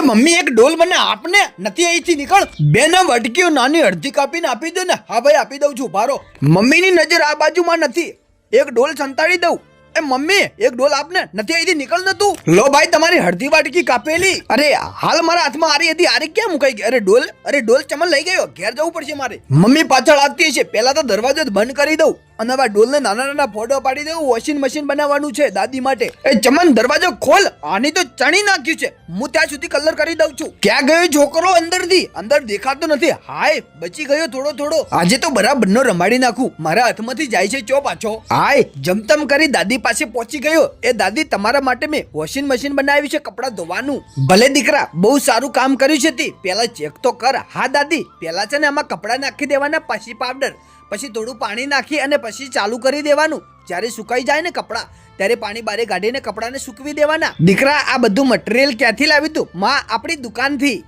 Mummy એક ડોલ મને આપને, નથી અહીંથી નીકળ. બે ના વટકીઓ નાની અડધી કાપીને આપી દો ને. હા ભાઈ આપી દઉં છું, ભારો. મમ્મીની નજર આ બાજુમાં નથી, એક ડોલ સંતાડી દઉં. એ મમ્મી એક ડોલ આપને, નથી અહીંથી નીકળ ને તું. લો ભાઈ તમારી અડધી વાટકી કાપેલી. અરે હાલ મારા હાથમાં આરી હતી, આરી ક્યાં મુકાઈ ગઈ? અરે ડોલ ચમન લઈ ગયો, ઘેર જવું પડશે મારે. મમ્મી પાછળ આવતી છે, પેલા તો દરવાજો જ બંધ કરી દઉં અને હવે ડોલ ને નાના નાના ફોટો પાડી દઉં. વોશિંગ મશીન બનાવવાનું છે દાદી માટે. એ ચમન દરવાજો ખોલ, આની તો ચણી નાખ્યું છે. હું ત્યાં સુધી કલર કરી દઉં છું. ક્યાં ગયો છોકરો? અંદર દેખાતો નથી. હાય બચી ગયો થોડો થોડો. આજે તો બરાબર નો રમાડી નાખું, મારા હાથમાંથી જાય છે ચો પાછો. હાય જમતમ કરી દાદી પાસે પહોંચી ગયો. એ દાદી તમારા માટે મેં વોશિંગ મશીન બનાવ્યું છે કપડાં ધોવાનું. ભલે દીકરા બહુ સારું કામ કર્યું છે તે, પેલા ચેક તો કર. હા દાદી, પેલા છે ને આમાં કપડાં નાખી દેવાના, પછી પાવડર, પછી થોડું પાણી નાખી અને પછી ચાલુ કરી દેવાનું. જ્યારે સુકાઈ જાય ને કપડાં ત્યારે પાણી બારે કાઢીને કપડાને સૂકવી દેવાના. દીકરા આ બધું મટીરિયલ ક્યાંથી લાવી તું? માં આપણી દુકાનથી.